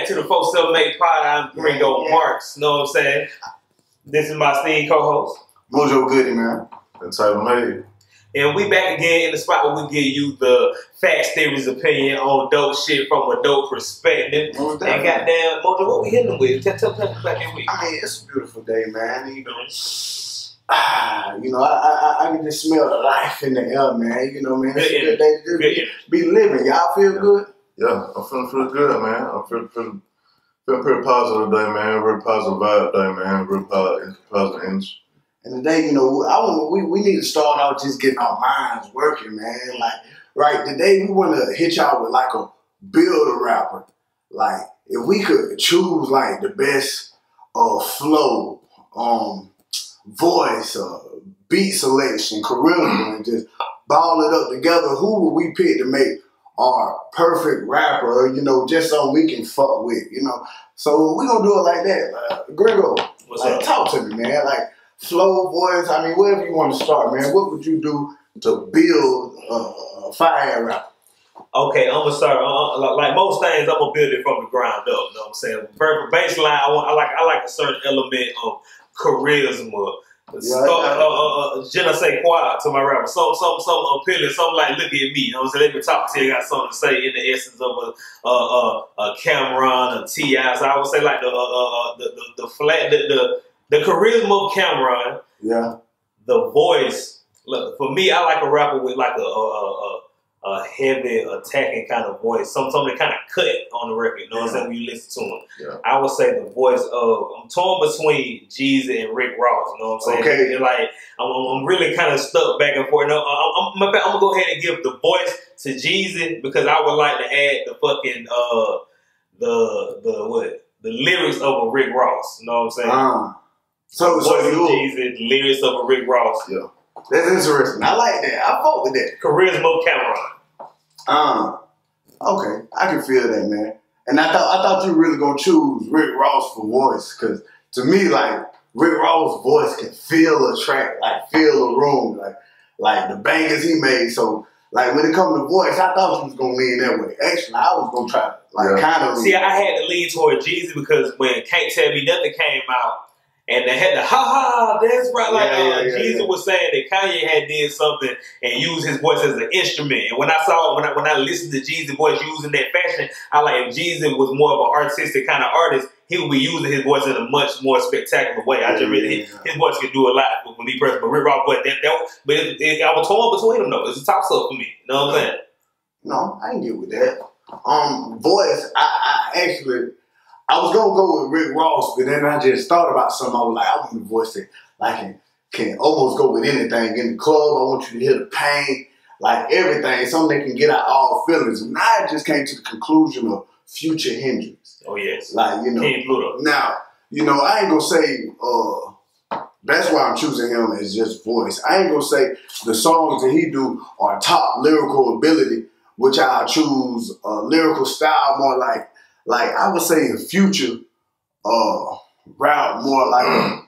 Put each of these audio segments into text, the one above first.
to the 478 pod. I'm Gringo Marks. Know what I'm saying? This is my esteemed co-host. Mojo Goody, man. And Title Made. And we back again in the spot where we give you the Facts Theory's opinion on dope shit from a dope perspective. And goddamn, Mojo, what we hitting with? Tell me about that week. I mean, it's a beautiful day, man. I can just smell the life in the air, man. You know, man, it's a good day to just be living. Y'all feel good? Yeah, I'm feeling pretty good, man. I'm feeling pretty positive today, man. Very positive vibe today, man. Very positive energy. And today, we need to start out just getting our minds working, man. Like, right, today we want to hit y'all with like a builder rapper. Like, if we could choose like the best flow, voice, beat selection, charisma, and just ball it up together, who would we pick to make our perfect rapper, just something we can fuck with, So we're going to do it like that. Gringo, talk to me, man. Like, flow, voice, I mean, wherever you want to start, man. What would you do to build a fire rapper? Okay, I'm going to start, like most things, I'm going to build it from the ground up, you know what I'm saying? For baseline, I like a certain element of charisma. Je ne sais quoi to my rapper. Some appealing, something like look at me. You know what I'm saying? Let me talk to you. I got something to say in the essence of a Cameron, a T.I. So I would say like the charisma of Cameron. Yeah. The voice. Look, for me, I like a rapper with like a heavy attacking kind of voice. Something that kind of cut on the record. You know what I'm saying? When you listen to him. Yeah. I would say the voice of, I'm torn between Jeezy and Rick Ross. You know what I'm saying? Okay. And like, I'm really kind of stuck back and forth. No, I'm going to go ahead and give the voice to Jeezy because I would like to add the fucking, the lyrics of a Rick Ross. You know what I'm saying? So Jeezy, the lyrics of a Rick Ross. Yeah. That's interesting. I like that. I fuck with that. Charisma Cameron. Okay. I can feel that, man. And I thought you were really gonna choose Rick Ross for voice, because to me, like, Rick Ross' voice can fill a track, like fill a room, like the bangers he made. So like when it comes to voice, I thought you was gonna lean that way. Actually, I was gonna try kind of. See, I had to lean toward Jeezy because when Can't Tell Me Nothing came out, and they had the that's right. Like Jeezy was saying that Kanye had did something and used his voice as an instrument. And when I listened to Jeezy's voice used in that fashion, I like if Jeezy was more of an artistic kind of artist, he would be using his voice in a much more spectacular way. His voice could do a lot for me personally. But Rick Ross, I was torn between them though. It's a toss up for me. You know what I'm saying? No, I can get with that. Voice, I was gonna go with Rick Ross, but then I just thought about something. I was like, I want a voice that I can almost go with anything. In the club, I want you to hear the pain, like everything, something that can get out all feelings. And I just came to the conclusion of Future Hendrix. Oh yes. Like, King Pluto. Now, I ain't gonna say that's why I'm choosing him as just voice. I ain't gonna say the songs that he do are top lyrical ability, which I'll choose lyrical style more like I would say a Future route more like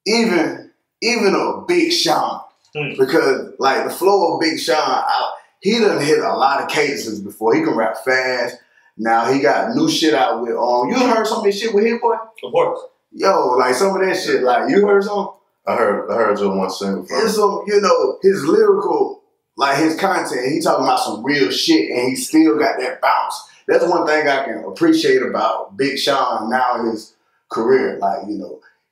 even a Big Sean, because like the flow of Big Sean, he done hit a lot of cadences before. He can rap fast. Now he got new shit out with you heard some of his shit with Hit Boy? Of course. Yo, like some of that shit, like you heard some? I heard just one single. It's some, his lyrical. Like his content, he talking about some real shit, and he still got that bounce. That's one thing I can appreciate about Big Sean now in his career. Like,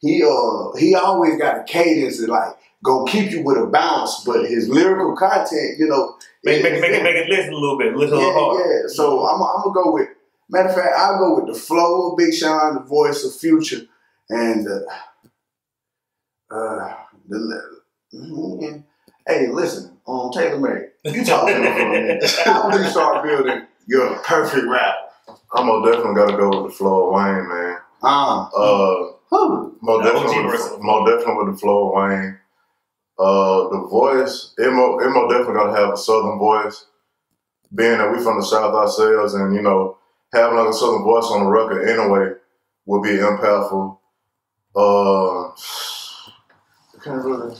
he always got a cadence that like gonna keep you with a bounce, but his lyrical content, make it listen a little bit, listen a little hard. Yeah. So I'm gonna go with. Matter of fact, I'll go with the flow of Big Sean, the voice of Future, and hey, listen. Taylor Made, you talk to me for a minute. How would you start building your perfect rap? I'm most definitely got to go with the flow of Wayne, man. Most definitely with the flow of Wayne. The voice, it most definitely got to have a southern voice. Being that we from the South ourselves, and having like a southern voice on the record anyway would be impactful. I can't really.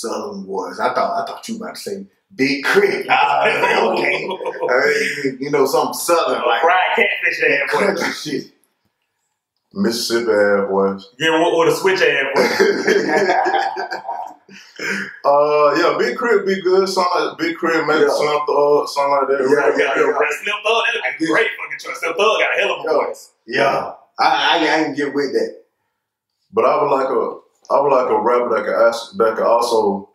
Southern voice. I thought you about to say Big Crit. Okay. You know, something Southern like fried catfish ass country shit. Mississippi ass voice. Yeah, with a switch ass voice. Yeah, Big Crit be good. Something like Big Crit, maybe Slim Thug, something like that. Slim Thug, that'd be a great fucking choice. Slim Thug got a hell of a voice. Yeah, I can get with that. But I would like a rapper that could also,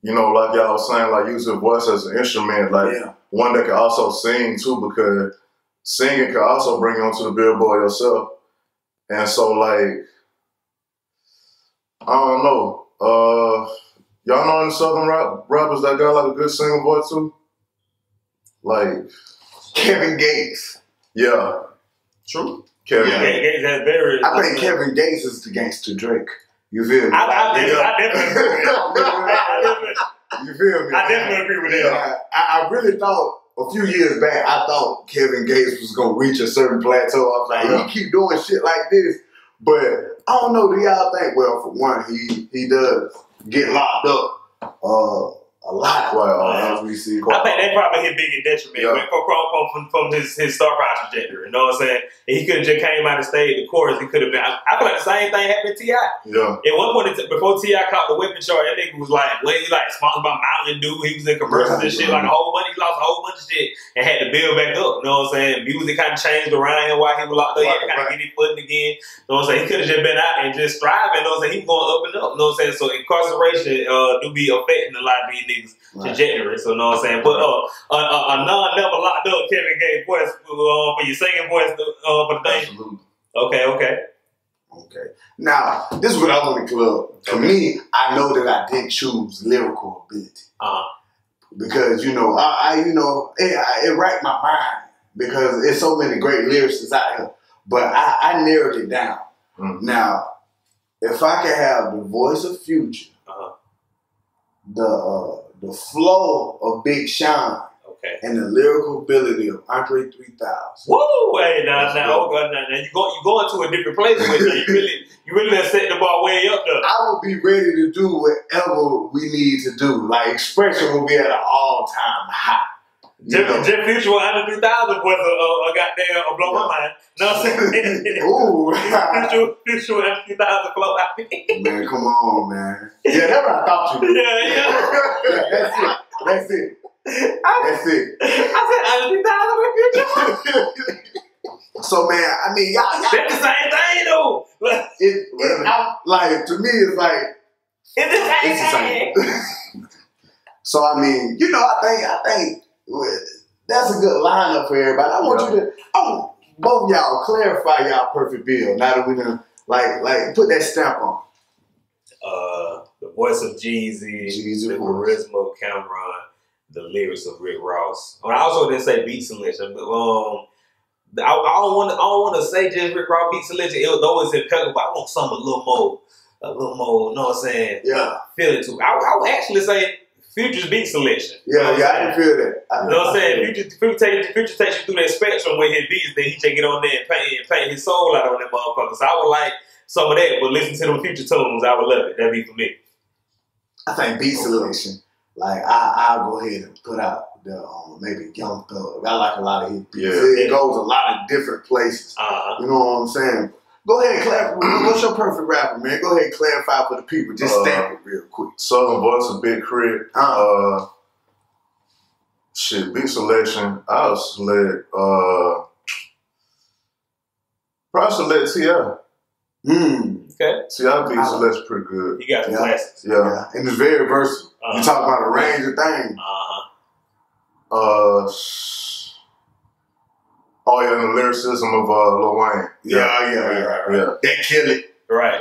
you know, like y'all was saying, like use his voice as an instrument, like one that could also sing too, because singing can also bring you onto the billboard yourself. And so, like, I don't know. Y'all know any Southern rappers that got like a good singing voice too? Like Kevin Gates. Yeah. True. Kevin Gates has very. I think Kevin Gates is the gangster Drake. You feel me? I definitely agree with that. You feel me? I definitely agree with that. I really thought a few years back, I thought Kevin Gates was gonna reach a certain plateau. I was like, he keep doing shit like this, but I don't know. Do y'all think? Well, for one, he does get locked up a lot. As we see, I think that probably his biggest detriment from his star power trajectory. You know what I'm saying? And he could have just came out and stayed the chorus. He could have been. I feel like the same thing happened to T.I. Yeah. At one point, before T.I. caught the weapon charge, that nigga was like, sponsored by Mountain Dew. He was in commercials and shit, like a whole bunch. He lost a whole bunch of shit and had to build back up. You know what I'm saying? Music kind of changed around him while he was locked up. He had to kind of get his footing again. You know what I'm saying? He could have just been out and just thriving. You know what I'm saying? He was going up and up. You know what I'm saying? So incarceration do be affecting a lot of these niggas' trajectory. So you know what I'm saying? But a non-never locked up Kevin Gates voice for your singing voice for the thing. Absolutely. Okay. Now, this is what I want to club. To me, I know that I didn't choose lyrical ability. Because, you know, it racked my mind because there's so many great lyricists out here. But I narrowed it down. Now, if I could have the voice of Future, the flow of Big Sean, and the lyrical ability of Andre 3000. Woo! Hey, now you going to a different place with it. You really done set the bar way up there. I will be ready to do whatever we need to do. Like expression will be at an all-time high. Just Future with Andre 3000 was a goddamn blow my mind. No, I'm saying? Ooh. Future with Andre 3000 blow my mind. Man, come on, man. Yeah, that's what I thought you did. Yeah, that's it. That's it. I said, Future. So, man, I mean, y'all. That's the same thing, though. Like, to me, it's like. It's the same. So, I mean, you know, I think that's a good lineup for everybody. I want both of y'all clarify y'all perfect bill. Now that we're gonna like put that stamp on. The voice of Jeezy, the charisma of Cameron, the lyrics of Rick Ross. I also didn't say beat selection, but I don't want to say just Rick Ross beat selection. It was always impeccable. But I want something a little more. You know what I'm saying? Yeah. Feel it too. I would actually say Future's beat selection. Yeah, I didn't feel that. You know what I'm saying? Future takes you through that spectrum with his beats, then he just get on there and paint his soul out on that motherfucker. So I would like some of that, but listen to them Future tunes, I would love it. That'd be for me. I think beat selection, like I'll go ahead and put out the maybe Young Thug. I like a lot of his beats. It goes a lot of different places. You know what I'm saying? Go ahead and clarify. What's your perfect rapper, man? Go ahead and clarify for the people. Just stamp it real quick. Southern voice of Big Crit. Beat selection. I'll select. Probably select T.I. Okay. T.I. beat selection pretty good. He got some classics. Yeah, and it's very versatile. You talk about a range of things. Oh yeah, and the lyricism of Lil Wayne. Yeah. That kill it. Right.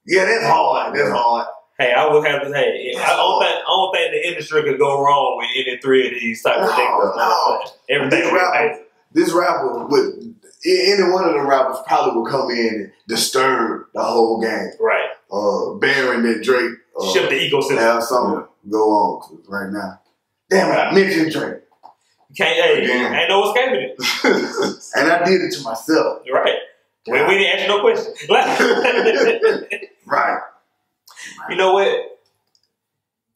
Yeah, that's hard. That's hard. Hey, I would have to say, I don't think the industry could go wrong with any three of these type of things. No. Everything. This rapper would, any one of the rappers probably would come in and disturb the whole game. Right. Bearing that Drake. Shift the ecosystem. Have something go on right now. Damn it, I mentioned Drake. Ain't no escaping it. And I did it to myself. Right. We didn't answer no questions. Right. You know what?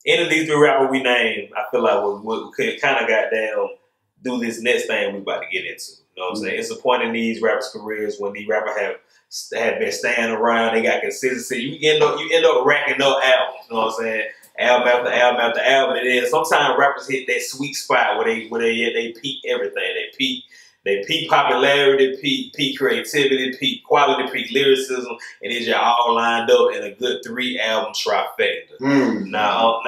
any of these three rappers we named, I feel like we kind of got down do this next thing we about to get into. You know what I'm saying? It's a point in these rappers' careers when these rappers have been staying around, they got consistency. You end up racking up albums. You know what I'm saying? Album after album after album, and then sometimes rappers hit that sweet spot where they peak everything. They peak popularity, peak creativity, peak quality, peak lyricism, and it's just all lined up in a good 3-album trifecta. Now,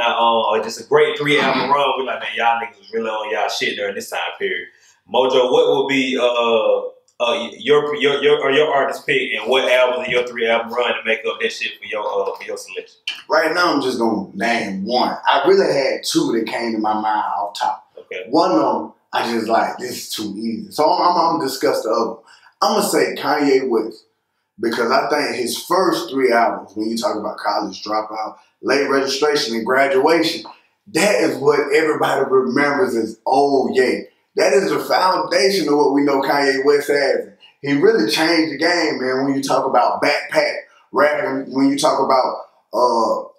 just a great 3-album run. We're like, man, y'all niggas was really on y'all shit during this time period. Mojo, what will be your artist pick, and what albums in your 3-album run to make up that shit for your selection? Right now, I'm just gonna name one. I really had two that came to my mind off top. Okay. One of them, I just like, this is too easy. So I'm gonna discuss the other one. I'm gonna say Kanye West, because I think his first 3 albums, when you talk about College Dropout, Late Registration, and Graduation, that is what everybody remembers as, oh yeah. That is the foundation of what we know Kanye West as. He really changed the game, man, when you talk about backpack rapping, when you talk about,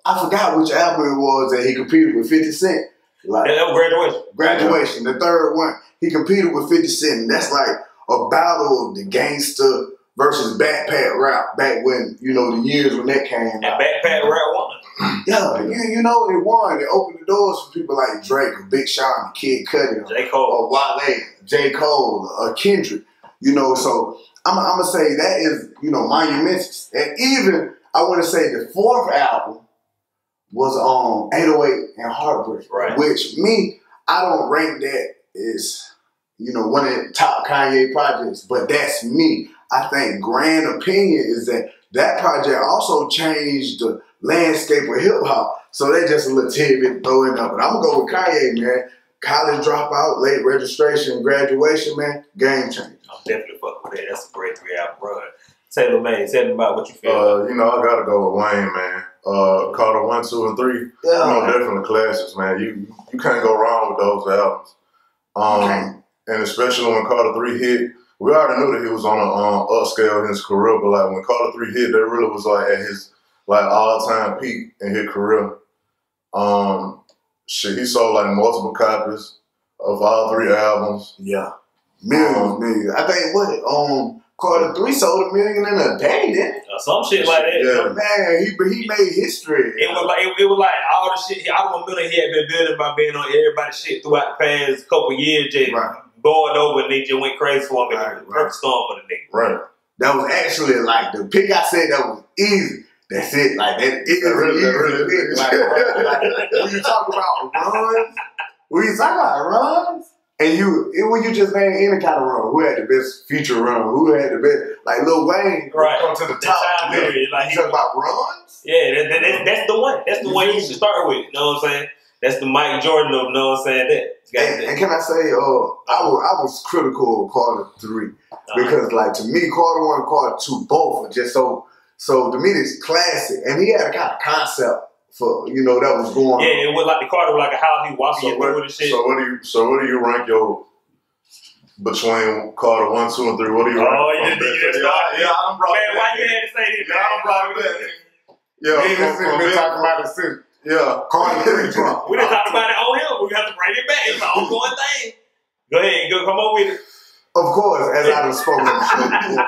I forgot which album it was that he competed with 50 Cent. Like, that was Graduation. Graduation, the third one. He competed with 50 Cent, and that's like a battle of the gangsta versus backpack rap back when, you know, the years when that came out. And backpack rap won. Yeah, you know, it won. It opened the doors for people like Drake, or Big Sean, Kid Cudi, J. Cole, or Wale, J. Cole, or Kendrick. You know, so I'm gonna say that is, you know, monumentous. And even I want to say the 4th album was 808 and Heartbreak, right? Which I don't rank that as, you know, one of the top Kanye projects, but that's me. I think grand opinion is that project also changed the landscape of hip hop. So they just a little tidbit throwing up. But I'm gonna go with Kanye, man. College Dropout, Late Registration, Graduation, man, game changer. I'm definitely fucking with that. That's a great 3-album run. Taylor, man, tell me about what you feel. You know, I gotta go with Wayne, man. Carter 1, 2, and 3. Yeah. You know, definitely classics, man. You can't go wrong with those albums. And especially when Carter 3 hit, we already knew that he was on an upscale in his career, but like when Carter 3 hit, that really was like at his like all-time peak in his career. He sold like multiple copies of all 3 albums. Yeah. Millions. I think Carter 3 sold 1 million in a day, didn't it? Some shit like that. Yeah, man, he made history. It was like all the shit. I don't know he had been building by being on everybody's shit throughout the past couple years. Just going over, and they just went crazy for him. Right. Perfect storm for the nigga. Right. That was actually like the pick I said that was easy. That's it. Like that. It is really pick. Like, when you talk about runs, and when you just name any kind of run, who had the best feature run? Who had the best? Like Lil Wayne, come to the top. Like, you talk about runs? Yeah, that's the one. That's the one you should start with. You know what I'm saying? That's the Mike Jordan of, you know what I'm saying? And can I say, I was critical of Carter 3 because, like, to me, Carter 1 and Carter 2 both are just so to me, it's classic. And he had a kind of concept for, you know, that was going on. Yeah, it was like the Carter was like how he walked you through the shit. So what do you rank your between Carter 1, 2, and 3? What do you rank? Oh, you just started. Yeah, I'm brought man, why you had to say this? Yeah, I'm brought that. Yeah, been talking about it since. Yeah, Carter 3 drop. We didn't talk about it on him. We have to bring it back. It's an ongoing thing. Go ahead, come on with it. Of course, as I done spoken on the show before,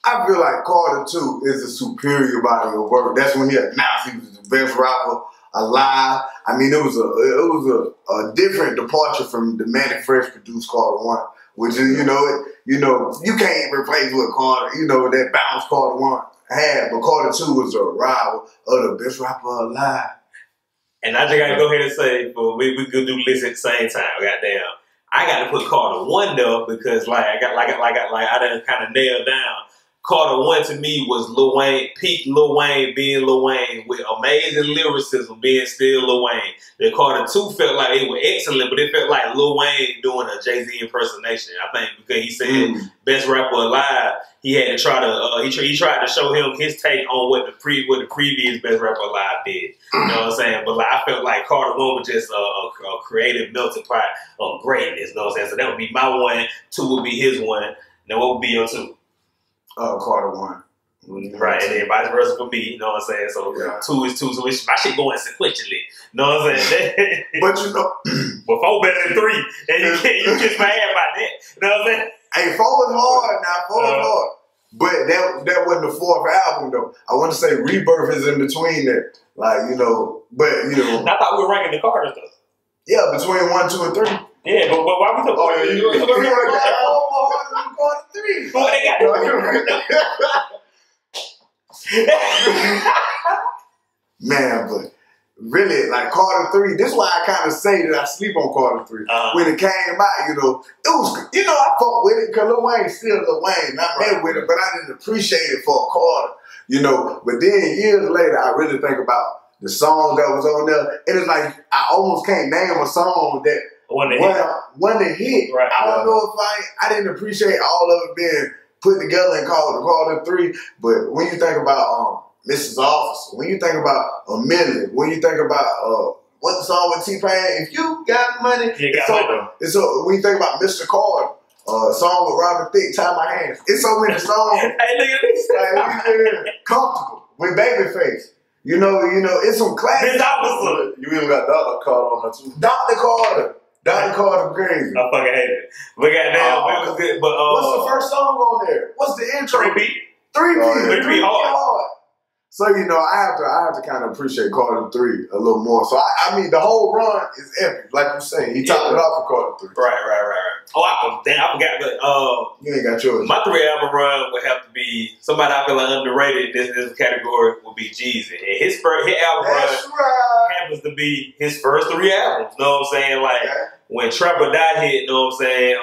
I feel like Carter 2 is a superior body of work. That's when he announced he was the best rapper alive. I mean, it was a different departure from the Manic Fresh produced Carter 1, which is, you can't replace what Carter, that bounce Carter 1 had, but Carter 2 was a rival of the best rapper alive. And I just gotta go ahead and say, we could do this at the same time. Goddamn, I got to put Carter 1 though because I done kind of nailed down. Carter 1 to me was Lil Wayne, peak Lil Wayne being Lil Wayne with amazing lyricism being still Lil Wayne. Then Carter 2 felt like it was excellent, but it felt like Lil Wayne doing a Jay-Z impersonation. I think because he said best rapper alive, he had to try to he tried to show him his take on what the previous best rapper alive did. You know what I'm saying? But I felt like Carter 1 was just a creative melting pot of greatness. You know what I'm saying? So that would be my 1. 2 would be his 1. Now what would be your 2? Carter 1. Right, and then vice versa for me, you know what I'm saying? So 2 is 2, so it's, my shit going sequentially. You know what I'm saying? But you know, but 4 better than 3, and you kiss my ass by that. You know what I'm saying? Hey, 4 is hard now. 4 is hard. But that wasn't the 4th album though. I want to say Rebirth is in between there. Like, you know, but you know. I thought we were ranking the Carters though. Yeah, between 1, 2, and 3. Yeah, but why we talking? Oh, yeah, you Carter 3. What they got? Man, but really, like Carter 3, this is why I kind of say that I sleep on Carter 3. When it came out, you know, it was, you know, I fuck with it because Lil Wayne's still Lil Wayne. I met with it, but I didn't appreciate it for Carter, you know. But then years later, I really think about the songs that was on there. And it's like, I almost can't name a song that one to hit. Right, I don't know if I didn't appreciate all of it being put together and called Carter 3. But when you think about Mrs. Officer, when you think about A Million, when you think about what the song with T-Pain, If You Got Money, so when you think about Mr. Carter, song with Robin Thicke, Tie My Hands. It's so many songs. Hey, look at this. Like, Comfortable with Babyface. You know, it's some classics. Miss Officer. You even got Dr. Carter on there too. Dr. Carter. Dr. Carter crazy. I fucking hate it. But goddamn, but what's the first song on there? What's the intro? 3-beat. 3-beat hard. So, you know, I have to kind of appreciate Carter 3 a little more. So, I mean, the whole run is epic. Like you say, he topped it off for Carter 3. Right. Oh, I forgot, but you ain't got yours. my 3 album run would have to be somebody I feel like underrated in this category would be Jeezy. And his album run happens to be his first 3 albums. You know what I'm saying? Like when Trapper Die hit, you know what I'm saying?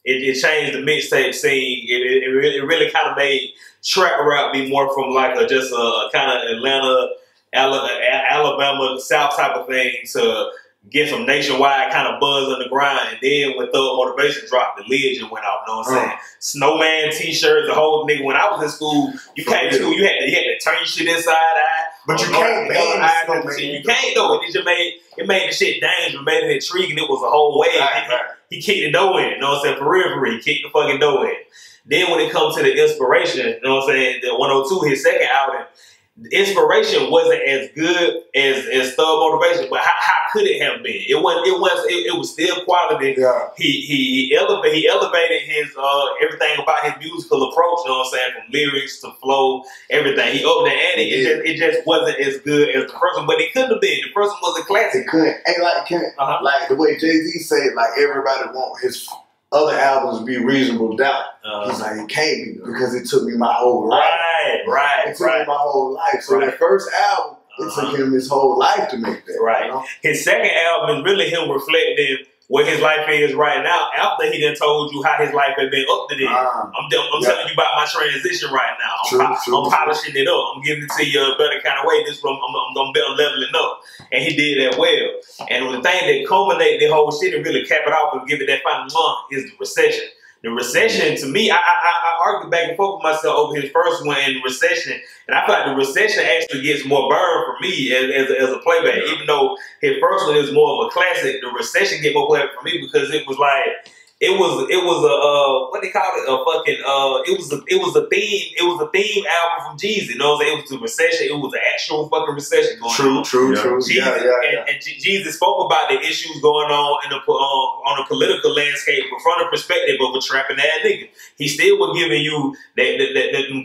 It changed the mixtape scene. It really kind of made trap rap be more from like just a kind of Atlanta, Alabama, South type of thing to get some nationwide kind of buzz on the grind. And then when Thug Motivation dropped, the lid just went off. You know what I'm saying? Snowman t-shirts, the whole nigga. When I was in school, you came to school, you had to turn your shit inside out. But you can't You can't though. It made the shit dangerous, made it intriguing. It was a whole wave. He kicked the dough in. You know what I'm saying? For real. He kicked the fucking dough in. Then when it comes to the inspiration, you know what I'm saying? The 102, his second album, the inspiration wasn't as good as Thug Motivation, but how could it have been? It was still quality. Yeah. He elevated his everything about his musical approach, you know what I'm saying? From lyrics to flow, everything. He upped the ante. It just wasn't as good as the first one, but it couldn't have been. The first one was a classic. It couldn't. Ain't like the way Jay-Z said, like everybody want his other albums be reasonable doubt. He's like, it can't be because it took me my whole life. It took me my whole life. So that first album, it took him his whole life to make that. Right. You know? His second album is really him reflecting what his life is right now after he done told you how his life had been up to then. I'm telling you about my transition right now. I'm polishing it up. I'm giving it to you a better kind of way. This one, I'm leveling up. And he did that well. And the thing that culminated the whole shit and really cap it off and give it that final month is the recession. The recession, to me, I argued back and forth with myself over his first one and the recession. And I feel like the recession actually gets more burn for me as a playback. Even though his first one is more of a classic, the recession get more playback for me because it was like, it was a what they call it, a fucking it was a theme album from Jeezy. You know what I'm saying? It was the recession. It was an actual fucking recession going on. True. Jeezy, and Jeezy spoke about the issues going on on the political landscape from the perspective of a trapping ass nigga. He still was giving you that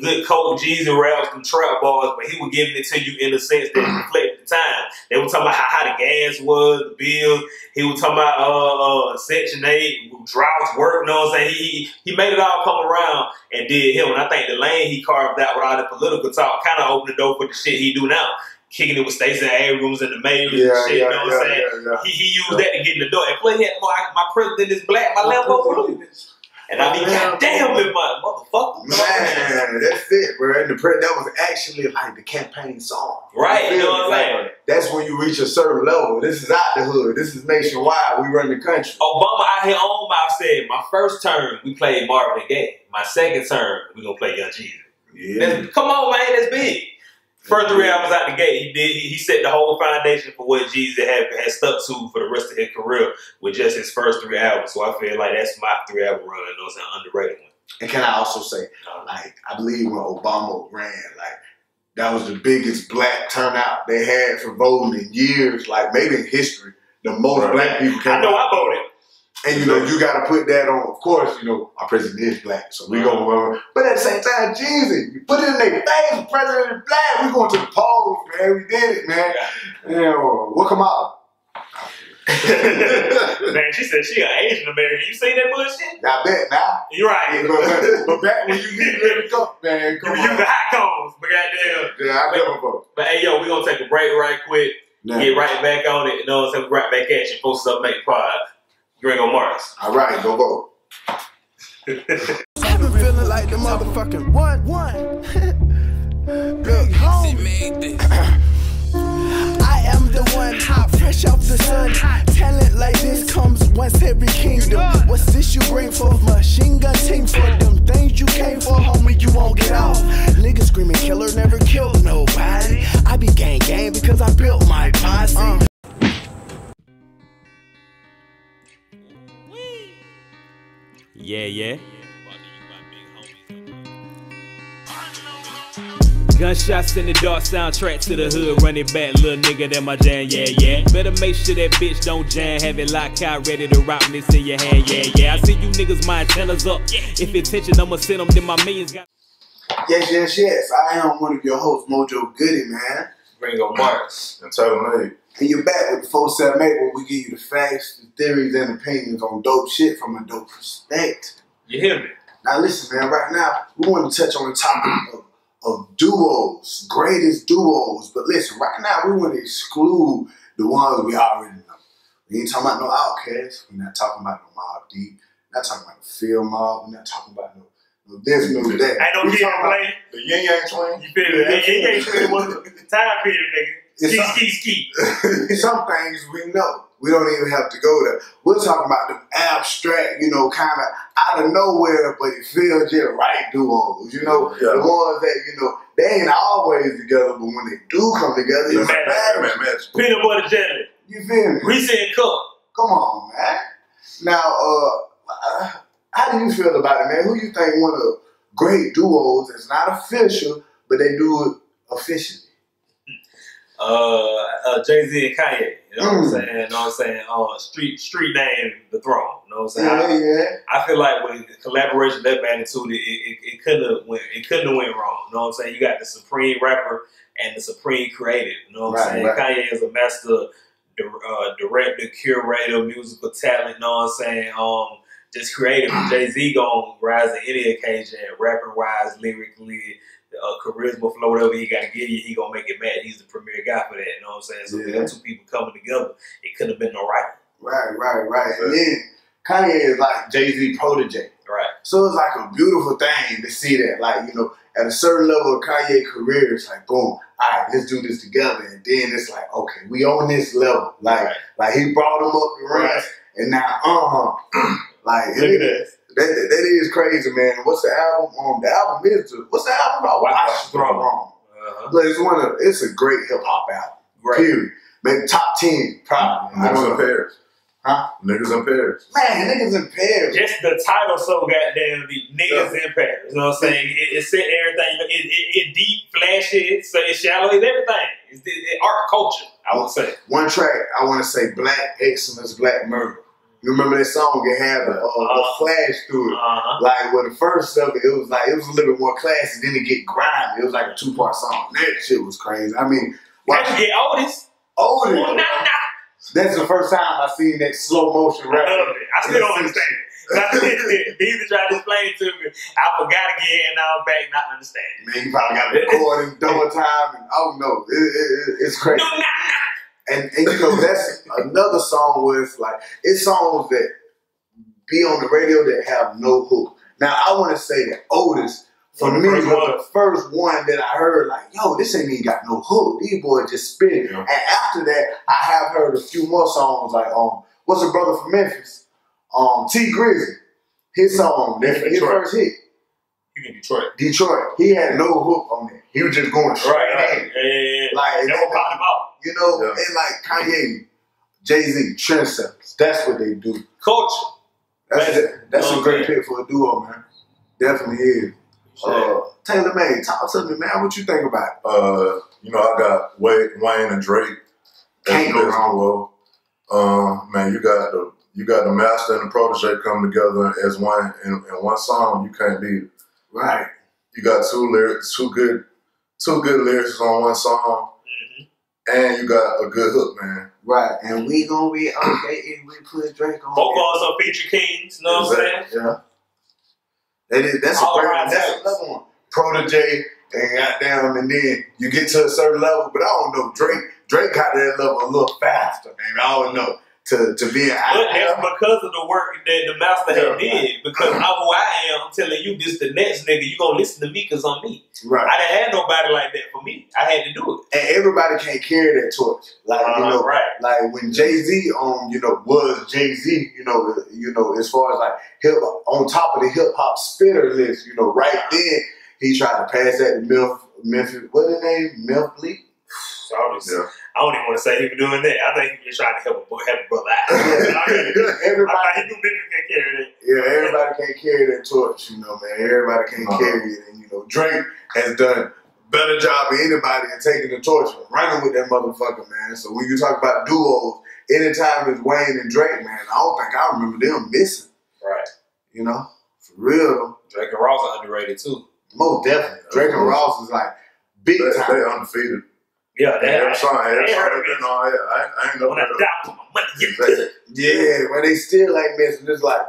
good cold Jeezy raps and trap bars, but he was giving it to you in a sense that reflected the time. They were talking about how the gas was, the bills. He was talking about Section 8, droughts, work, you know what I'm saying? He made it all come around and did him. And I think the lane he carved out with all the political talk kind of opened the door for the shit he do now. Kicking it with Stacey Abrams and the mayors and shit, you know what I'm saying? He used that to get in the door. And plus he had my president is black, my Lambo. And I mean, goddamn with my motherfucker. Man, that's it, bro. And that was actually like the campaign song. Right, you know what I'm saying? That's when you reach a certain level. This is out the hood. This is nationwide. We run the country. Obama out here on mouth said, my first term, we played Marvin Gaye. My second term, we gonna play Young Jeezy. Yeah. Come on, man, that's big. First 3 albums out the gate, he set the whole foundation for what Jeezy had stuck to for the rest of his career with just his first 3 albums. So I feel like that's my 3 album run. Those are underrated one. And can I also say, like, I believe when Obama ran, like, that was the biggest black turnout they had for voting in years, like maybe in history. The most black people came out. I know I voted. And, you know, you got to put that on. Of course, you know, our president is black, so we going to but at the same time, Jeezy, you put it in their face, the president is black. We going to the polls, man. We did it, man. Yeah. What come out? Man, she said she an Asian American. You seen that bullshit? I bet now. You're right. But back when you need to let it go, man, come on. You the hot cones, but goddamn. Yeah, I never vote. But hey, yo, we gonna take a break right quick. Get right back on it. You know what I'm saying? Right back at you. Post up, make pod. Gringo Marks. All right, go vote. I've been feeling like the motherfucking one. Big homie. I am the one, hot, fresh off the sun. Talent like this comes once every kingdom. What's this you bring for? Machine gun team for them things you came for, homie, you won't get off. Niggas screaming killer, never killed nobody. I be gang because I built my posse. Yeah. Gunshots in the dark, soundtrack to the hood, running back, little nigga, that my jam, yeah. Better make sure that bitch don't jam, have it locked out, ready to rock this in your hand, yeah. I see you niggas, my antennas up. If attention, I'ma send them, then my millions got. Yes. I am one of your hosts, Mojo Goody, man. Gringo Marks. And Taylor Made. And you're back with the 478 where we give you the facts, the theories, and opinions on dope shit from a dope perspective. You hear me? Now listen, man, right now, we want to touch on the topic of duos, greatest duos. But listen, right now, we want to exclude the ones we already know. We ain't talking about no Outkast. We're not talking about no Mobb Deep. We're not talking about no Field Mob. We're not talking about no this, no that. Ain't no kid playing. The Yin Yang Twin. You feel me? Yin Yang Twin was the time period, nigga. Ski. Some things we know. We don't even have to go there. We're talking about the abstract, you know, kind of out of nowhere, but it feels just right duos, you know? Yeah. The ones that, you know, they ain't always together, but when they do come together, it's bad. Peanut butter jelly. You feel me? Reese and Cook. Come on, man. Now, how do you feel about it, man? Who you think one of the great duos that's not official, but they do it officially? Jay-Z and Kanye, you know what I'm saying? Street name, The Throne, you know what I'm saying? Yeah. I feel like when collaboration that magnitude, it couldn't have went wrong, you know what I'm saying? You got the supreme rapper and the supreme creative, you know what I'm saying? Right. Kanye is a master director, curator, musical talent, you know what I'm saying? Just creative. Jay-Z gonna rise to any occasion, rapping wise, lyrically, charisma, flow, whatever he got to give you, he gonna make it mad. He's the premier guy for that. You know what I'm saying? So we got two people coming together. It couldn't have been no right. Right. And then Kanye is like Jay-Z protege. Right. So it's like a beautiful thing to see that. Like, you know, at a certain level of Kanye career, it's like, boom, all right, let's do this together. And then it's like, okay, we on this level. Like he brought him up the ranks, and now, like, look at this. That is crazy, man. What's the album? What's the album called? Watch the Throne. But it's a great hip hop album. Right. Period. Maybe top 10, probably. Niggas in Paris. Huh? Niggas in Paris. Man, niggas in Paris. Just the title so goddamn deep. Niggas in Paris. You know what I'm saying? It said everything. It deep, flashy, so it's shallow, it's everything. It's art culture, I would say. One track, I want to say Black Excellence, Black Murder. You remember that song? It had a flash through it. Like, well, the first of it, it was a little bit more classy. Then it get grimy. It was like a 2-part song. That shit was crazy. I mean, How'd you get Otis? Otis. Nah. That's the first time I seen that slow motion rap. I love it. I still don't understand it. He even tried to explain it to me. I forgot again, and now I'm back not understanding. Man, you probably got to record in double time. And I don't know. It's crazy. No, nah. And you know, that's another song where it's like, it's songs that be on the radio that have no hook. Now, I want to say that Otis, for me, was the first one that I heard, like, yo, this ain't even got no hook. These boys just spit. Yeah. And after that, I have heard a few more songs, like, what's a brother from Memphis? T Grizzly. His song, his first hit. He in Detroit. Detroit. He had no hook on it. He was just going straight in. Yeah. Like, never popped him out. You know, and like Kanye, Jay-Z, trendsetters. That's what they do. Culture. That's a great pick for a duo, man. Definitely is. Taylor May, talk to me, man. What you think about it? You know, I got Wayne and Drake. Can't go wrong. Man, you got the master and the protege coming together as one in one song. You can't beat it. Right. You got two good lyrics on one song, and you got a good hook, man. Right, and we gonna be okay if we put Drake on. Both of us are feature kings. You know what I'm saying? Yeah. That's another one. Protege and goddamn, and then you get to a certain level, but I don't know. Drake got to that level a little faster, man. I don't know. To be an But that's because of the work that the master had did. Because I'm who I am, I'm telling you this the next nigga, you gonna listen to me because I'm me. Right. I didn't have nobody like that for me. I had to do it. And everybody can't carry that torch. Like, right. Like when Jay-Z was Jay-Z, as far as like hip on top of the hip hop spitter list, right then he tried to pass that to Memphis, what's his name? Memphis Bleak? I don't even want to say he was doing that. I think he was trying to help a brother out. Everybody, he knew Memphis can't carry that. Yeah, everybody can't carry that torch, man. Everybody can't carry it. And, Drake has done a better job than anybody in taking the torch and running with that motherfucker, man. So when you talk about duos, anytime it's Wayne and Drake, man, I don't think I remember them missing. Right. For real. Drake and Ross are underrated, too. Most definitely. Drake and Ross is like big time. They undefeated. Yeah, I ain't never heard of it. Yeah, but they still ain't missing. It's like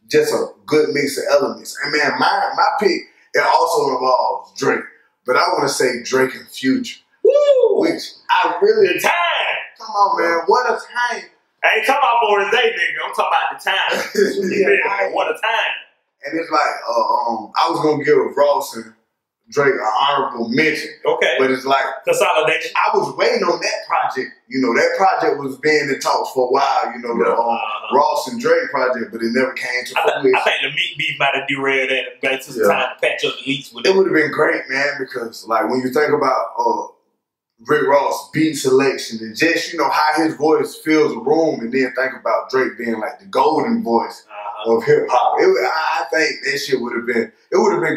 just a good mix of elements. And man, my pick, it also involves Drake. But I want to say Drake and Future. Woo! Which I really... The time! Come on, man. What a time. I ain't talking about more than day, nigga. I'm talking about the time. What a time. And it's like, I was going to give Ross and Drake an honorable mention. Okay. But it's like... Consolidation. I was waiting on that project. That project was being in talks for a while, the Ross and Drake project, but it never came to fruition. I think the meat beef might have derailed that and got to some time to patch up the leaks with it. It would have been great, man, because like when you think about Rick Ross' beat selection and just, how his voice fills a room, and then think about Drake being like the golden voice of hip hop. I think that shit would have been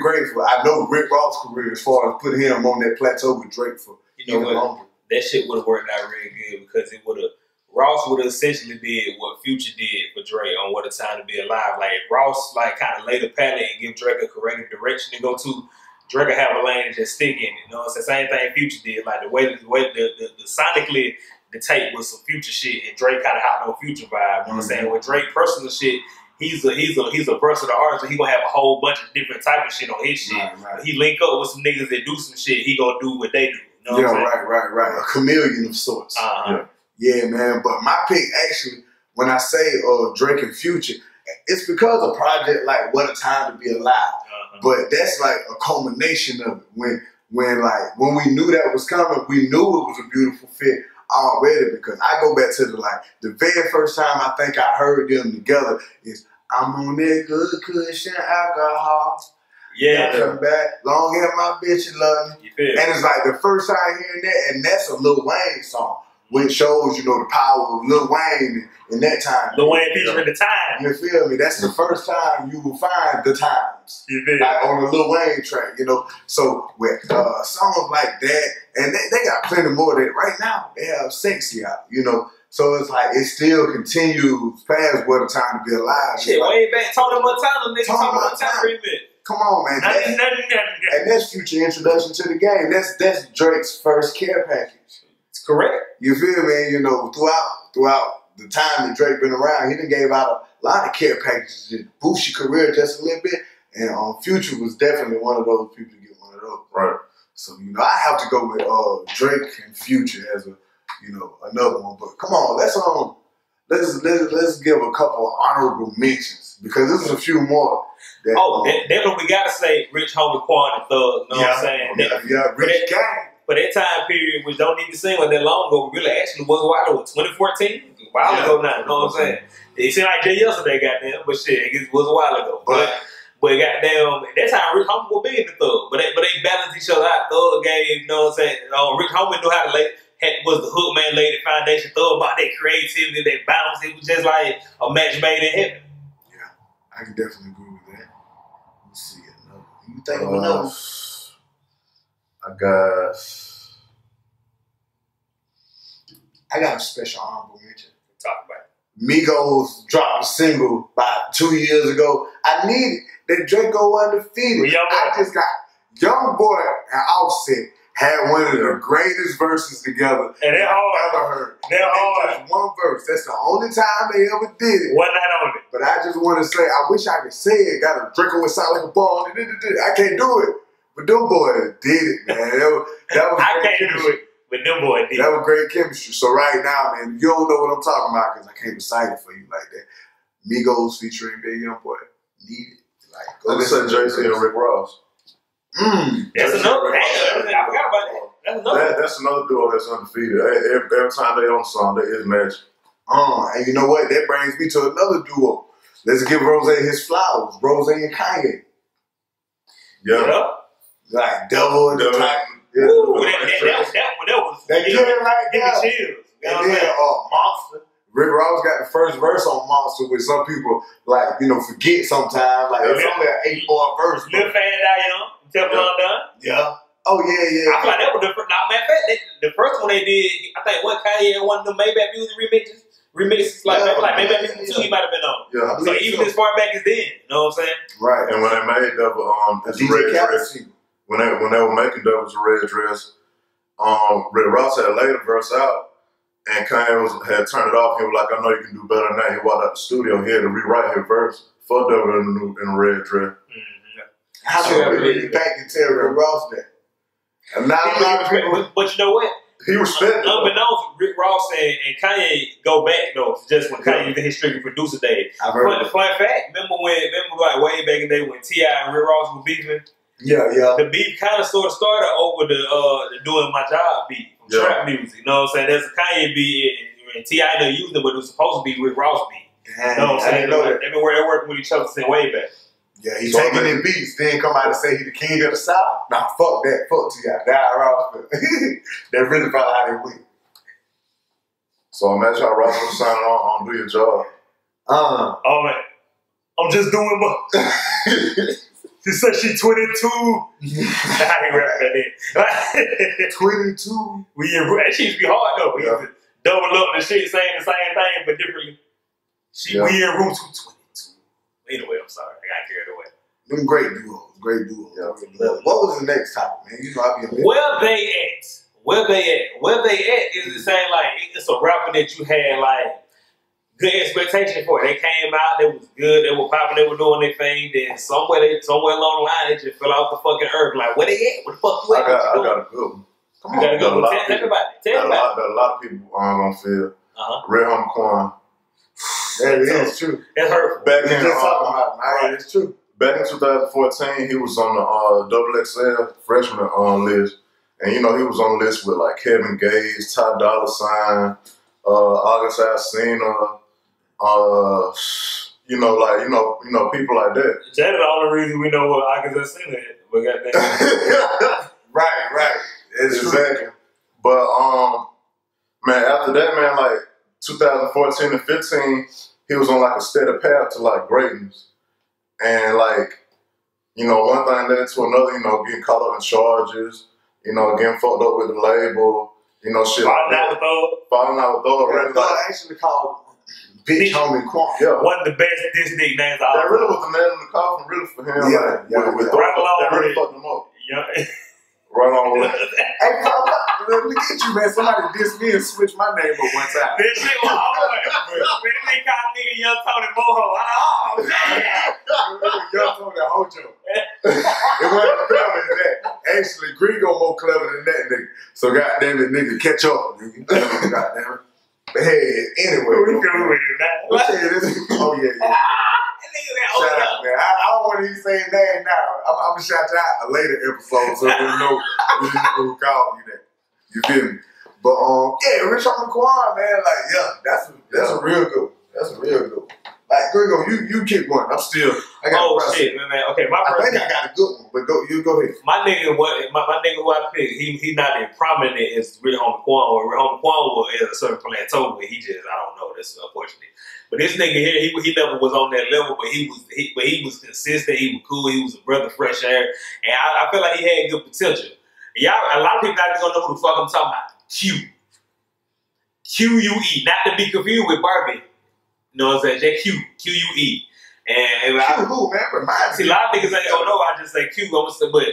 great for, I know, Rick Ross' career as far as putting him on that plateau with Drake for even longer. That shit would have worked out really good because Ross would have essentially did what Future did for Drake on What a Time to Be Alive. Like Ross kind of lay the palette and give Drake a corrective direction to go to. Drake will have a lane and just stick in it. It's the same thing Future did. Like the way the sonically the tape was some Future shit and Drake kind of had no Future vibe. You know what I'm saying? With Drake personal shit, he's a versatile artist, and he gonna have a whole bunch of different type of shit on his shit. Right. He link up with some niggas that do some shit, he gonna do what they do. You know what I'm saying? Right. A chameleon of sorts. Yeah, man. But my pick, actually, when I say Drake and Future, it's because of project like What a Time to Be Alive. But that's like a culmination of it. When we knew that was coming, we knew it was a beautiful fit already, because I go back to the very first time I think I heard them together is I'm on that good cushion alcohol. Yeah. Come back, long hair, my bitch, you love me. And it's like the first time hearing that, and that's a Lil Wayne song, which shows, the power of Lil Wayne in that time. Lil Wayne featuring the time. You feel me? That's the first time you will find the times. You feel like on a Lil Wayne track, So with songs like that, and they got plenty more that right now they have Sexy out, So it's like it still continues past What a Time to Be Alive. Shit, way back, Tony Montana, nigga. Tony Montana remix. Come on, man. And that's Future introduction to the game. That's Drake's first care package. It's correct. You feel me? Throughout the time that Drake been around, he done gave out a lot of care packages to boost your career just a little bit. And Future was definitely one of those people to get one of those. Right. So, I have to go with Drake and Future as another one. But come on, let's give a couple of honorable mentions, because there's a few more. Definitely we gotta say Rich Homie Quan and Thug. You know what I'm saying? Rich Gang. For that time period, which don't need to sing like that long ago, really actually was a while ago, 2014? A while ago now, you know what I'm saying? It seemed like just yesterday, goddamn, but shit, it was a while ago. But goddamn, at that time, Rich Homie was big in the Thug, but they balanced each other out. Thug gave, you know what I'm saying? Rich Homie knew how to was the hook man, laid the foundation. Thug about their creativity, their balance. It was just like a match made in heaven. Yeah, I can definitely agree with that. Let's see You think of another one? I got a special honorable mention. Talk about it. Migos dropped a single about 2 years ago. I need it. That Draco undefeated. I just got Young Boy and Offset had one of the greatest verses together and they're I've ever heard. They're hard. Just one verse. That's the only time they ever did it. One night on it. But I just want to say, I wish I could say it. Got a Draco would sound like a ball. I can't do it. But them boys did it, man. That was I can't do it. But them boys did. That was great chemistry. So right now, man, you don't know what I'm talking about because I can't recite it for you like that. Migos featuring Big Young Boy. Need it. Like, go listen to Jay-Z and Rick Ross. That's another. I forgot about that. That's another duo that's undefeated. Every time they on song, they is magic. And you know what? That brings me to another duo. Let's give Rose his flowers. Rose and Kanye. Yeah. Like Devil and the Titan. Yeah. That give me chills. And then Monster. Rick Ross got the first verse on Monster, which some people forget sometimes. Like it's only an 8-bar verse. Lil Fan Die Young, Teflon Don. Yeah. Oh yeah. I feel like that was different. Now, matter of fact, the first one they did, I think Kanye and one of them Maybach Music remixes, like Maybach Music 2, he might have been on. Yeah. So even as far back as then, you know what I'm saying? Right. And when they made DJ Khaled, when they were making Devil's Red Dress, Rick Ross had laid a verse out, and Kanye had turned it off. He was like, I know you can do better than that. He walked out the studio. He had to rewrite his verse for Devil in the Red Dress. How do you really back and tell Rick Ross that? And now but you know what? He respected. Unbeknownst, Rick Ross and Kanye go back though. Just when Kanye did his strictly producer days. Fun fact, remember like way back in the day when T.I. and Rick Ross were beefing? Yeah. The beef kind of sort of started over the Doing My Job beat from trap music. You know what I'm saying? There's a Kanye beat and T.I. never used it, but it was supposed to be Rick Ross beat. You know what I'm saying? They've been working with each other since way back. Yeah, he's taking in beats, then come out and say he the king of the South. Nah, fuck that. Fuck T.I. Ross. That's really probably how they went. So imagine how Ross was signing on Do Your Job. Oh man, I'm just doing my. She said she 22. I ain't rap that in. 22. That shit be hard though. We used to double up the shit, saying the same thing but differently. We in room 222. Anyway, I'm sorry. I got carried away. Them great duos. Yeah. What was the next topic, man? You know I be Where they at? Where they at is the same, like, it's a rapper that you had, like, good expectation for. They came out, they was good, they were popping, they were doing their thing, then somewhere along the line, they just fell off the fucking earth. Like, where they at? What the fuck you at? I got a good one. Come on. You got a good one. Tell everybody. Tell everybody. That a lot of people aren't gonna feel. Red Home Quan. That is true. It's hurtful. Back in, just talking about it. It's true. Back in 2014, he was on the XXL freshman list. And, you know, he was on the list with, like, Kevin Gates, Ty Dolla $ign, August Alsina, people like that. That's the only reason we know what August Alsina is. We got that. Right. It's exactly. But, man, after that, man, like, 2014 and 15, he was on, like, a steady path to, like, greatness. And, like, you know, one thing led to another, you know, getting caught up in charges, you know, getting fucked up with the label, you know, shit Falling like out with Thug. Falling out with Thug. Yeah, Thug actually called Bitch Homie Quan. Yeah. One of the best diss nicknames I That really was the nail in the coffin, really, for him. With right along that really with fucked him up. Yeah. Right on with it. Hey, look at you, man. Somebody dissed me and switched my name up one time. This shit was hard. When they called nigga Young Tony Moho, oh, man. Young Tony Hojo. It wasn't clever as that. Actually, Grigo more clever than that nigga. So goddamn it, nigga, catch up, nigga. Goddamn it. But hey, anyway. We good with it now. Let me tell you this. Oh, yeah. Shout out, man. I don't want to even say his name now. I'm going to shout you out a later episode so you know who called me that. You feel me? But, Rich Homie Quan, man, like, yeah, that's a real good one. That's a real good one. Like, Gringo, you keep going. I got shit, man. Okay, I think I got a good one, but go ahead. My nigga, my nigga who I picked, he not as prominent as Real Homie Quan, or Real Homie Quan is a certain plateau, but he just, I don't know, that's unfortunate. But this nigga here, he never was on that level, but he was consistent, he was cool, he was a breath of fresh air, and I feel like he had good potential. Y'all, a lot of people not even gonna know who the fuck I'm talking about. Q-U-E, not to be confused with Barbie. You know what I'm saying? That Q-U-E. And who, man? Remind see, a lot of niggas ain't gonna know. I just say Q. I'm gonna say, but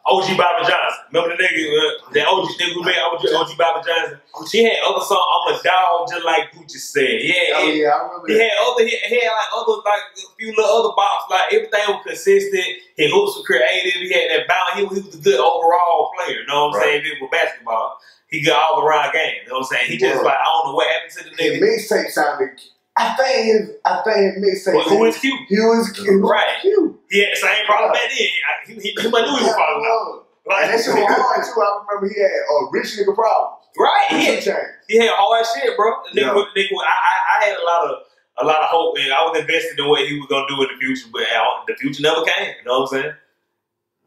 OG Bobby Johnson. Remember the nigga, that OG nigga who made OG Bobby Johnson? He had other song, I'm a dog, just like Gucci said. I remember. He had like other, like a few little other bops. Like everything was consistent. His hoops were creative. He had that balance. He was a good overall player. You know what I'm saying? With basketball, he got all around game. You know what I'm saying? He just like, I don't know what happened to the nigga. His mixtape sounded. I think his mixtape. Well, who is Q? He was Q. Right. Q. He had the same problem back then. He knew he was falling out. Like, and that shit was hard too. I remember he had rich nigga problems. Right. He had hard shit, bro. I had a lot of hope, and I was invested in what he was gonna do in the future, but the future never came. You know what I'm saying?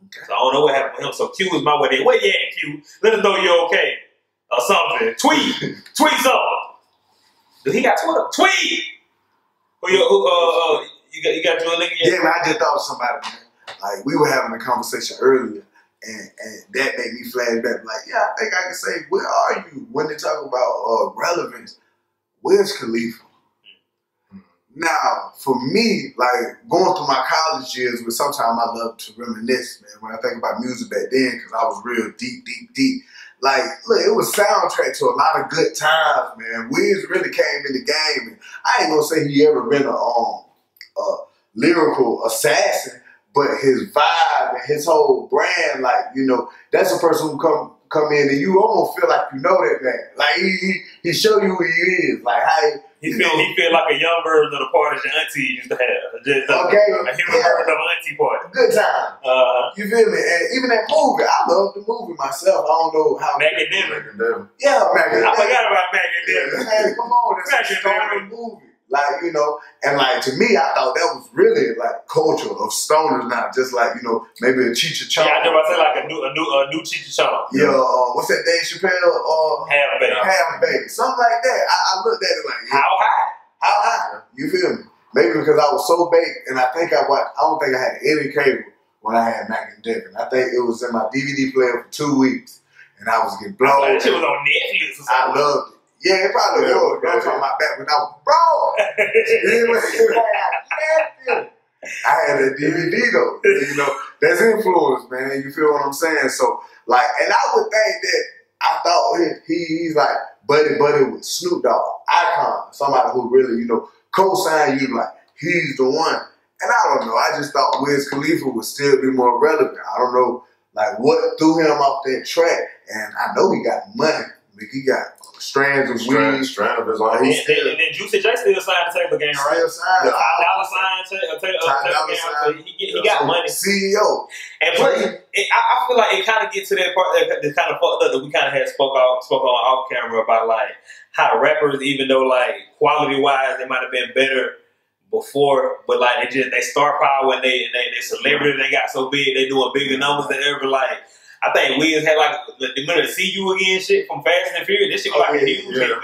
Okay. So I don't know what happened with him. So Q was my way there. Where you at, Q? Let us know you're okay or something. Tweet something. He got Twitter. Tweet! You got your nigga yet? Yeah, man, I just thought of somebody, man. Like, we were having a conversation earlier, and that made me flash back. Like, yeah, I think I can say, where are you when they talk about relevance? Where's Khalifa? Now, for me, like, going through my college years, where sometimes I love to reminisce, man, when I think about music back then, because I was real deep. Like, look, it was soundtrack to a lot of good times, man. Wiz really came in the game, and I ain't gonna say he ever been a lyrical assassin, but his vibe and his whole brand, like, you know, that's a person who come in and you almost feel like you know that man. Like, he show you who he is, like how he feel like a young version of the parties your auntie used to have. Just a human version of an auntie party. Good time. You feel me? And even that movie, I love the movie myself. I don't know how. Mac and Devin. Yeah, Mac and Devin. I forgot about Mac and Devin. Man, come on, that's a stoner movie. Like, you know, and like to me, I thought that was really like culture of stoners now, just like, you know, maybe a Cheech and Chong. Yeah, I was say like a new Cheech and Chong. Yeah, what's that Dave Chappelle? Ham Baby. Something like that. I looked at it like, how high? How high? You feel me? Maybe because I was so baked, and I don't think I had any cable when I had Mac and Devin. I think it was in my DVD player for 2 weeks, and I was getting blown. That shit was on Netflix or something. I loved it. Yeah, it probably was. I'm talking about back when I was broad. I had a DVD though. You know, that's influence, man. You feel what I'm saying? So, like, and I would think that I thought he's like buddy with Snoop Dogg, icon, somebody who really, you know, co-sign you like he's the one. And I don't know. I just thought Wiz Khalifa would still be more relevant. I don't know, like what threw him off that track. And I know he got money. Like, he got strands of weed. Strand of his own. And then Juicy J still signed to Taylor Gang, right? Still signed. $5 sign Taylor Gang. So he got money. CEO. And plus, I feel like it kind of gets to that part that kind of fucked up that we kind of had spoke on off camera about like how rappers, even though like quality wise they might have been better before, but like they star power when they celebrity, they got so big, they doing bigger numbers than ever. Like, I think Wiz had like the minute to See You Again shit from Fast and Furious. This shit was like a huge hit. Okay,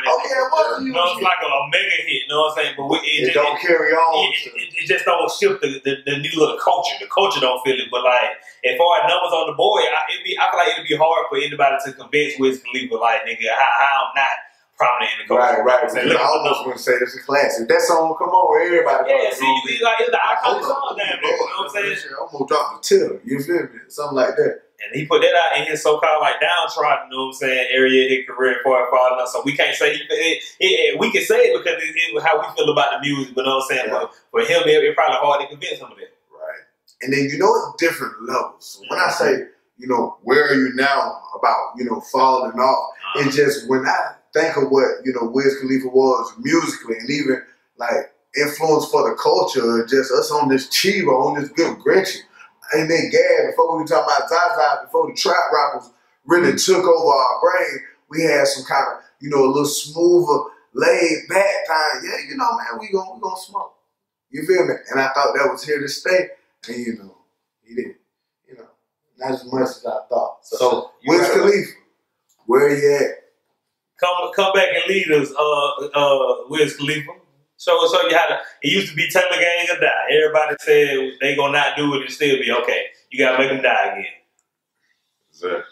what you know, it's like a mega hit. You know what I'm saying? But it don't carry on. It just don't shift the new little culture. The culture don't feel it. But like, as far as numbers on the board, I feel like it'd be hard for anybody to convince Wiz Khalifa, like, nigga, how I'm not prominent in the culture. Right. I almost want to say this is a classic. That song, come on, everybody. Yeah, See You, like, it's the iconic song down there. You know what I'm saying? I'm gonna drop the tiller. You feel me? Something like that. And he put that out in his so-called like downtrodden, you know what I'm saying, area of his career before it falling out. So we can't say we can say it because it's how we feel about the music, but you know what I'm saying? Yeah. But for him, it's probably hard to convince him of that. Right. And then, you know, it's different levels. So when I say, you know, where are you now about, you know, falling off, it's just when I think of what, you know, Wiz Khalifa was musically and even like influence for the culture, just us on this Chiba, on this good Gretchen. And then Gab, before we were talking about Zaza, before the trap rappers really took over our brain, we had some kind of, you know, a little smoother, laid back time. Yeah, you know, man, we gonna smoke. You feel me? And I thought that was here to stay. And he didn't. Not as much as I thought. So Wiz Khalifa, where he at? Come back and lead us, Wiz Khalifa. Show you how to. It used to be tell the gang or die. Everybody said they gonna not do it and still be okay. You gotta make them die again. Exactly.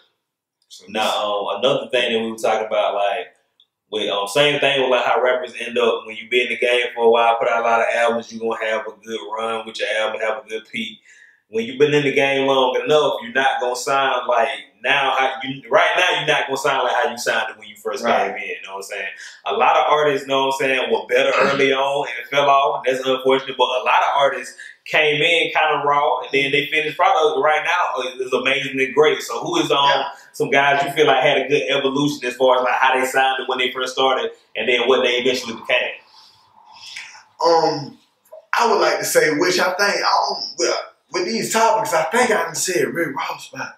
Now, another thing that we were talking about, like, with same thing with like how rappers end up when you been in the game for a while, put out a lot of albums, you gonna have a good run with your album, have a good peak. When you've been in the game long enough, you're not gonna sound like right now you're not gonna sound like how you sounded when you first came in, you know what I'm saying? A lot of artists, you know what I'm saying, were better early on and fell off. That's unfortunate, but a lot of artists came in kind of raw and then they finished product right now is amazing and great. So who is some guys you feel like had a good evolution as far as like how they sounded when they first started and then what they eventually became? I would like to say, which I think with these topics, I think I done said Rick Ross about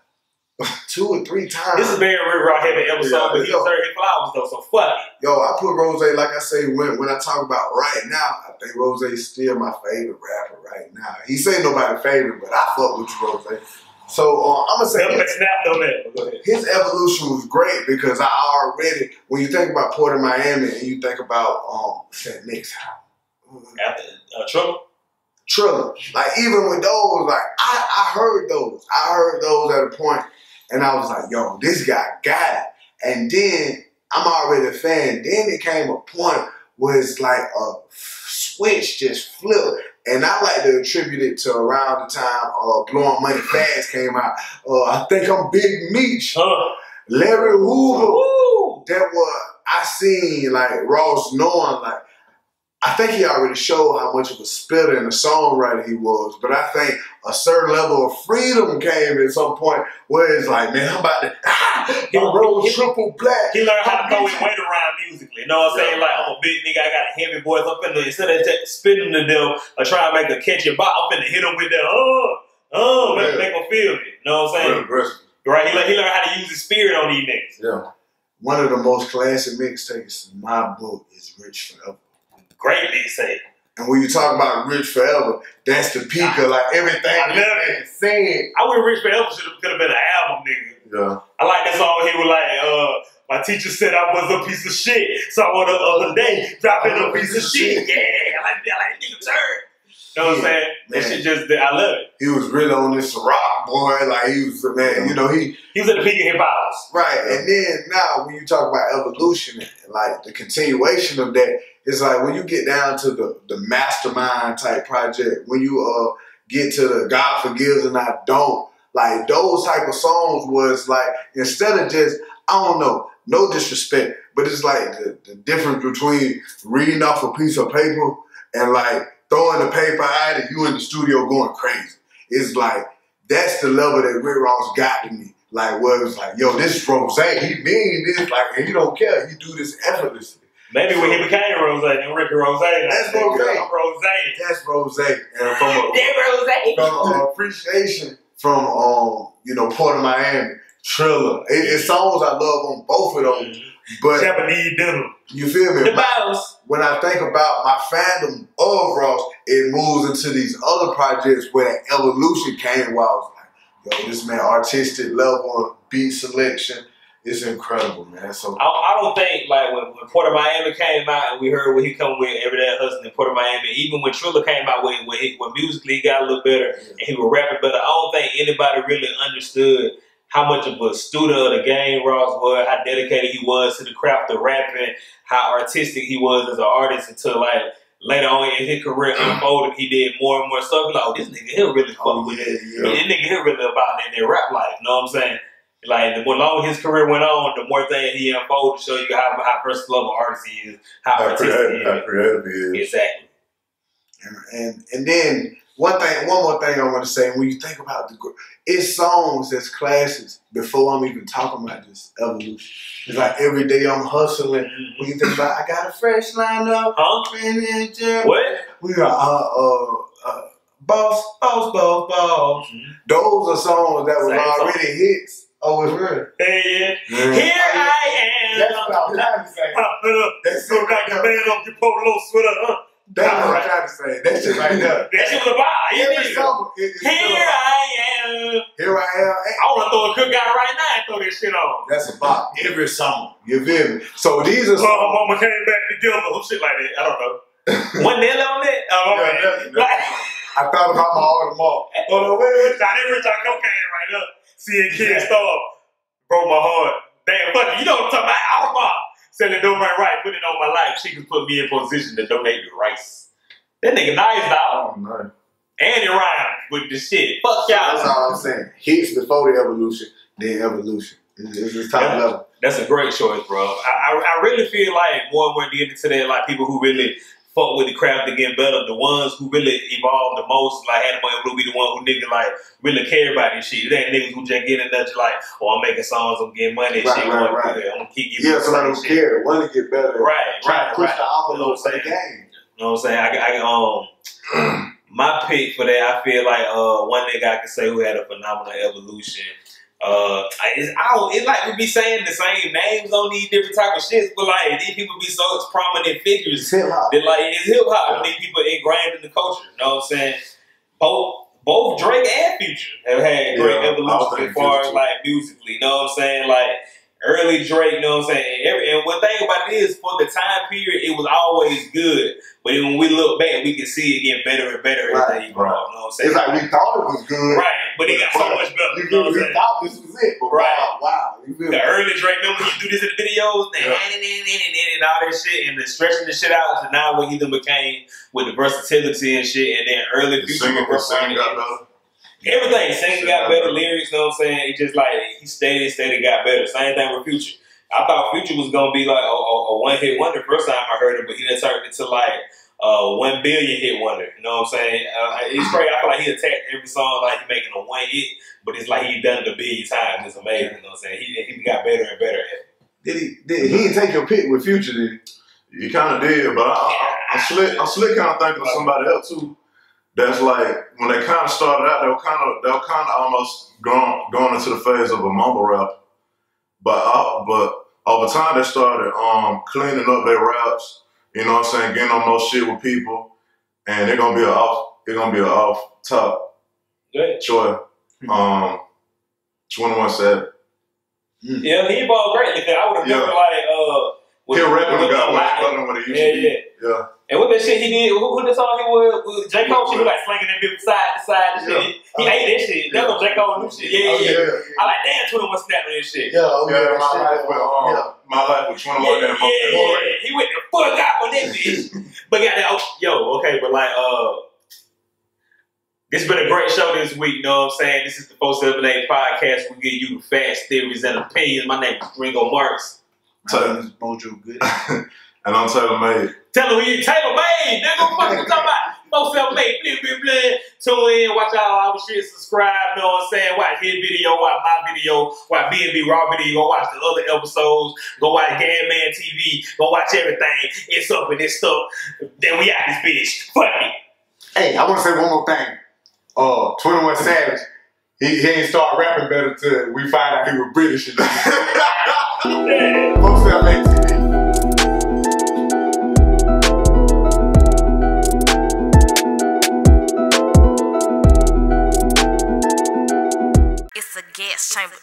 2 or 3 times. This is very Rick Ross heavy episode, but he deserved his flowers though, so fuck it. Yo, I put Rose, like I say, when I talk about right now, I think Rose is still my favorite rapper right now. He say nobody's favorite, but I fuck with you, Rose. So I'm gonna say his evolution was great because I already, when you think about Port of Miami and you think about what's that next album? After Triller. Like even with those, like I heard those. I heard those at a point and I was like, yo, this guy got it. And then I'm already a fan. Then it came a point where it's like a switch just flipped. And I like to attribute it to around the time Blowing Money Fast came out. I think I'm Big Meech. Larry Hoover. That was, I seen like Ross knowing like, I think he already showed how much of a spitter and a songwriter he was, but I think a certain level of freedom came at some point where it's like, man, I'm about to, he wrote triple black. He learned how to throw his weight around musically. You know what I'm saying? Like, I'm a big nigga, I got a heavy voice. I'm finna, instead of spinning to them or trying to make a catchy bop, I'm finna hit them with that, make them feel it. You know what I'm saying? Right? He learned how to use his spirit on these niggas. Yeah. One of the most classic mixtapes in my book is Rich Forever. Great mixtape. And when you talk about Rich Forever, that's the peak of like everything I love it. Saying. I wish Rich Forever could have been an album, nigga. Yeah. I like that song. He was like, my teacher said I was a piece of shit, so I went the other day dropping a piece of shit. Yeah, I like that nigga turn. You know what I'm saying? That shit just, I love it. He was really on this rock, boy. Like he was, man, you know, he was at the peak of hip hop. Right. And then now when you talk about evolution and like the continuation of that, it's like when you get down to the mastermind type project, when you get to the God Forgives and I Don't, like those type of songs was like, instead of just, I don't know, no disrespect, but it's like the difference between reading off a piece of paper and like throwing the paper out and you in the studio going crazy. It's like, that's the level that Rick Ross got to me. Like, where it was like, yo, this is Rose. He mean this, like, and he don't care. He do this effortlessly. Maybe when he became Rose, and Ricky Rose. That's Rose. I'm Rose. That's Rose. And from appreciation from, you know, Port of Miami, Triller. It's songs I love on both of those. But Japanese dinner. You feel me? The Bows. When I think about my fandom of Ross, it moves into these other projects where that evolution came where I was like, yo, this man, artistic level, beat selection, it's incredible, man. So I don't think, like, when Port of Miami came out and we heard what he come with, Everyday Hustling in Port of Miami, even when Triller came out when musically he got a little better and he was rapping better, I don't think anybody really understood how much of a student of the game Ross was, how dedicated he was to the craft of rapping, how artistic he was as an artist until, like, later on in his career unfolded, he did more and more stuff. Like, oh, this nigga here really fuck with it. Yeah. This nigga here really about that rap life. You know what I'm saying? Like, the more long his career went on, the more things he unfolded to show you how versatile of an artist he is, how artistic he is. How creative he is. Exactly. And then one more thing I want to say, when you think about it's songs that's classics before I'm even talking about this evolution. It's like every day I'm hustling. When you think about I got a fresh lineup. What? We got Boss. Those are songs that were already hits. Oh, it's real. Hey, yeah. Here I am. That's what I'm trying to say. That's so like a man off your polo sweater, huh? That's what I'm trying to say. That's just right there. That shit was a vibe. Every summer, Here I am. Here I am. I want to throw a cookout right now and throw this shit on. That's a bop. Every summer. You feel me? So these are Oh, mama came back together. Some shit like that. I don't know. One nail on that? I thought about my all tomorrow. Hold on, wait. I didn't reach out cocaine right now. Seeing kids starve. Broke my heart. Damn, fuck it. You know what I'm talking about? Our mom. Selling dope right, put it on my life. She can put me in position to donate the rice. That nigga nice, dog. Oh, nice. And it rhymes with the shit. Fuck y'all. That's all I'm saying. Hits before the evolution, then evolution. It's top level. That's a great choice, bro. I really feel like more and more getting into that, like people who really fuck with the craft to get better, the ones who really evolve the most, like had to be the one who nigga like really care about this shit. It ain't niggas who just get in there just like, oh, I'm making songs, I'm getting money and shit. Right. I'm gonna keep getting somebody who care, want to get better. Try to push the envelope of the game. You know what I'm saying? My pick for that, I feel like one nigga I can say who had a phenomenal evolution. It like we be saying the same names on these different type of shits, but like these people be so prominent figures. It's hip hop. That like it's hip hop. These people ingrained in the culture. You know what I'm saying? Both Drake and Future have had great evolution as far as like musically. You know what I'm saying? Like early Drake, you know what I'm saying? And one thing about it is, for the time period, it was always good. But when we look back, we can see it getting better and better as they evolve. You know what I'm saying? It's like we thought it was good. Right, but it got so much better. You know what I'm saying? We thought this was it, but wow. The early Drake, remember he do this in the videos, and all that shit, and the stretching the shit out to now what he done became with the versatility and shit, and then early Future. Singing got better. Everything, singing got better, lyrics, you know what I'm saying? It just like, he steady got better. Same thing with Future. I thought Future was gonna be like a one-hit wonder the first time I heard it, but he done turned into like 1 billion hit wonder. You know what I'm saying? It's crazy. I feel like he attacked every song like he making a one hit, but it's like he done it a billion times. It's amazing. You know what I'm saying? He got better and better at it. He didn't take your pick with Future, did he? You kind of did, but I'm slick kind of thinking of somebody else too. That's like when they kind of started out, they were kind of almost going into the phase of a mumble rap. But over time they started cleaning up their raps. You know what I'm saying? Getting on more shit with people, and they're gonna be an off top choice. 21 Savage. Yeah, he evolved greatly. I would have never he rapping got way better than what he used to be. Yeah. And what that shit he did, what the song he was with J. Cole, she was like slinging that bitch side to side and shit. He ate that shit. That's what J. Cole new shit. Yeah. I like, damn, 21 snapped on this shit. My life with 21 and he went the fuck out on that bitch. But got that, but like, this has been a great show this week, you know what I'm saying? This is the 478 podcast. We give you facts, theories, and opinions. My name is Ringo Marks. My name is Mojo Good. And I'm Taylor Made. Tell him who you Taylor Made, nigga. What you talking about? 478, blah. Tune in, watch all our shit, subscribe, you know what I'm saying? Watch his video, watch my video, watch B&B Raw video, go watch the other episodes, go watch Gangman TV, go watch everything. It's up and it's stuff. Then we out this bitch. Fuck it. Hey, I want to say one more thing. 21 Savage, he ain't start rapping better till we find out he was British. Most of them TV. It's a gas chamber.